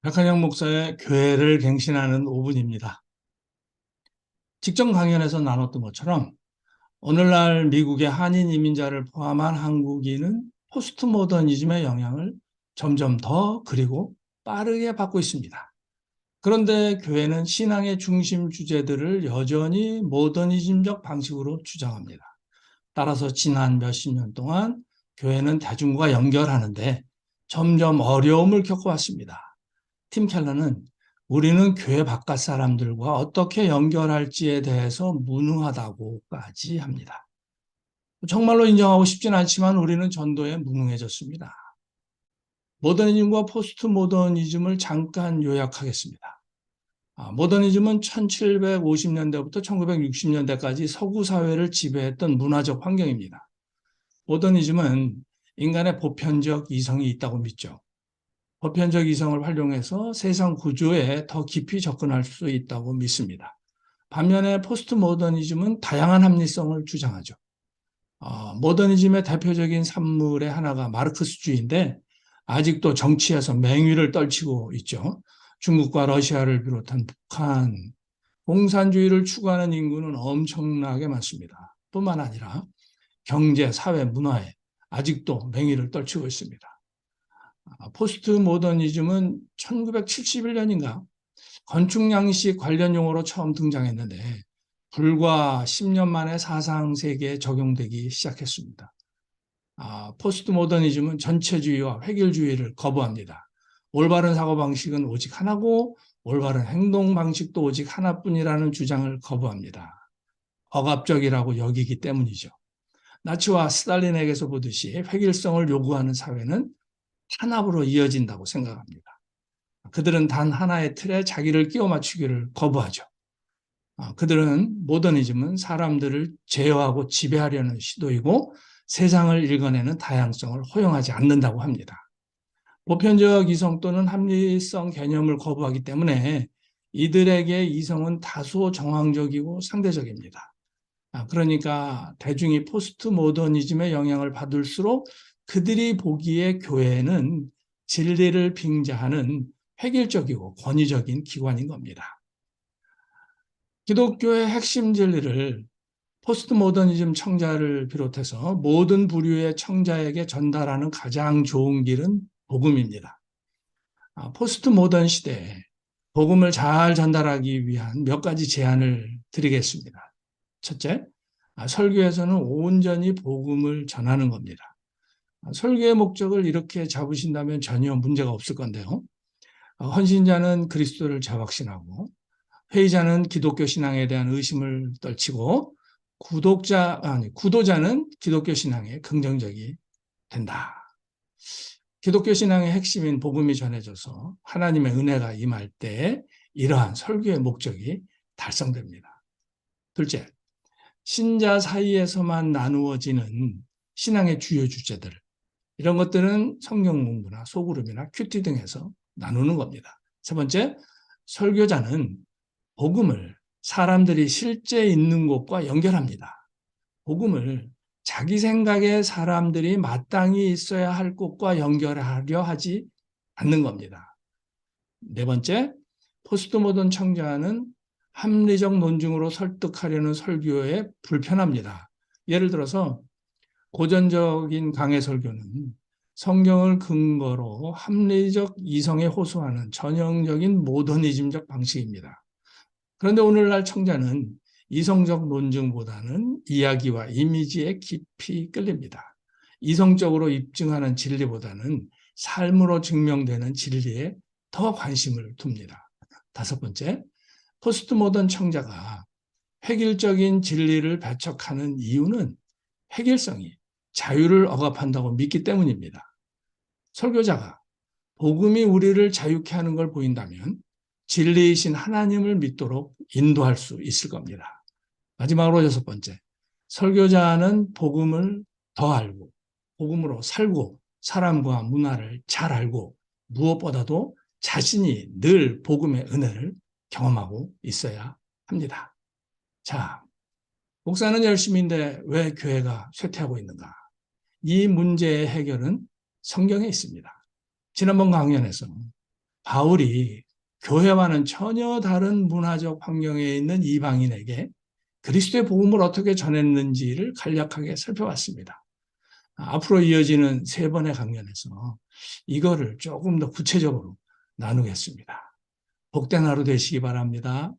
백한영 목사의 교회를 갱신하는 5분입니다. 직전 강연에서 나눴던 것처럼 오늘날 미국의 한인 이민자를 포함한 한국인은 포스트 모더니즘의 영향을 점점 더 그리고 빠르게 받고 있습니다. 그런데 교회는 신앙의 중심 주제들을 여전히 모더니즘적 방식으로 주장합니다. 따라서 지난 몇십 년 동안 교회는 대중과 연결하는데 점점 어려움을 겪어왔습니다. 팀 켈러는 우리는 교회 바깥 사람들과 어떻게 연결할지에 대해서 무능하다고까지 합니다. 정말로 인정하고 싶진 않지만 우리는 전도에 무능해졌습니다. 모더니즘과 포스트 모더니즘을 잠깐 요약하겠습니다. 모더니즘은 1750년대부터 1960년대까지 서구 사회를 지배했던 문화적 환경입니다. 모더니즘은 인간의 보편적 이성이 있다고 믿죠. 보편적 이성을 활용해서 세상 구조에 더 깊이 접근할 수 있다고 믿습니다. 반면에 포스트 모더니즘은 다양한 합리성을 주장하죠. 모더니즘의 대표적인 산물의 하나가 마르크스주의인데 아직도 정치에서 맹위를 떨치고 있죠. 중국과 러시아를 비롯한 북한, 공산주의를 추구하는 인구는 엄청나게 많습니다. 뿐만 아니라 경제, 사회, 문화에 아직도 맹위를 떨치고 있습니다. 포스트 모더니즘은 1971년인가 건축 양식 관련 용어로 처음 등장했는데 불과 10년 만에 사상 세계에 적용되기 시작했습니다. 포스트 모더니즘은 전체주의와 획일주의를 거부합니다. 올바른 사고방식은 오직 하나고 올바른 행동 방식도 오직 하나뿐이라는 주장을 거부합니다. 억압적이라고 여기기 때문이죠. 나치와 스탈린에게서 보듯이 획일성을 요구하는 사회는 탄압으로 이어진다고 생각합니다. 그들은 단 하나의 틀에 자기를 끼워 맞추기를 거부하죠. 그들은 모더니즘은 사람들을 제어하고 지배하려는 시도이고 세상을 읽어내는 다양성을 허용하지 않는다고 합니다. 보편적 이성 또는 합리성 개념을 거부하기 때문에 이들에게 이성은 다소 정황적이고 상대적입니다. 그러니까 대중이 포스트 모더니즘의 영향을 받을수록 그들이 보기에 교회는 진리를 빙자하는 획일적이고 권위적인 기관인 겁니다. 기독교의 핵심 진리를 포스트 모더니즘 청자를 비롯해서 모든 부류의 청자에게 전달하는 가장 좋은 길은 복음입니다. 포스트 모던 시대에 복음을 잘 전달하기 위한 몇 가지 제안을 드리겠습니다. 첫째, 설교에서는 온전히 복음을 전하는 겁니다. 설교의 목적을 이렇게 잡으신다면 전혀 문제가 없을 건데요. 헌신자는 그리스도를 재확신하고 회의자는 기독교 신앙에 대한 의심을 떨치고 구도자는 기독교 신앙에 긍정적이 된다. 기독교 신앙의 핵심인 복음이 전해져서 하나님의 은혜가 임할 때 이러한 설교의 목적이 달성됩니다. 둘째, 신자 사이에서만 나누어지는 신앙의 주요 주제들, 이런 것들은 성경 공부나 소그룹이나 큐티 등에서 나누는 겁니다. 세 번째, 설교자는 복음을 사람들이 실제 있는 곳과 연결합니다. 복음을 자기 생각에 사람들이 마땅히 있어야 할 곳과 연결하려 하지 않는 겁니다. 네 번째, 포스트 모던 청자는 합리적 논증으로 설득하려는 설교에 불편합니다. 예를 들어서 고전적인 강해 설교는 성경을 근거로 합리적 이성에 호소하는 전형적인 모더니즘적 방식입니다. 그런데 오늘날 청자는 이성적 논증보다는 이야기와 이미지에 깊이 끌립니다. 이성적으로 입증하는 진리보다는 삶으로 증명되는 진리에 더 관심을 둡니다. 다섯 번째, 포스트 모던 청자가 획일적인 진리를 배척하는 이유는 획일성이 자유를 억압한다고 믿기 때문입니다. 설교자가 복음이 우리를 자유케 하는 걸 보인다면 진리이신 하나님을 믿도록 인도할 수 있을 겁니다. 마지막으로 여섯 번째, 설교자는 복음을 더 알고 복음으로 살고 사람과 문화를 잘 알고 무엇보다도 자신이 늘 복음의 은혜를 경험하고 있어야 합니다. 자, 목사는 열심인데 왜 교회가 쇠퇴하고 있는가? 이 문제의 해결은 성경에 있습니다. 지난번 강연에서 바울이 교회와는 전혀 다른 문화적 환경에 있는 이방인에게 그리스도의 복음을 어떻게 전했는지를 간략하게 살펴봤습니다. 앞으로 이어지는 세 번의 강연에서 이거를 조금 더 구체적으로 나누겠습니다. 복된 하루 되시기 바랍니다.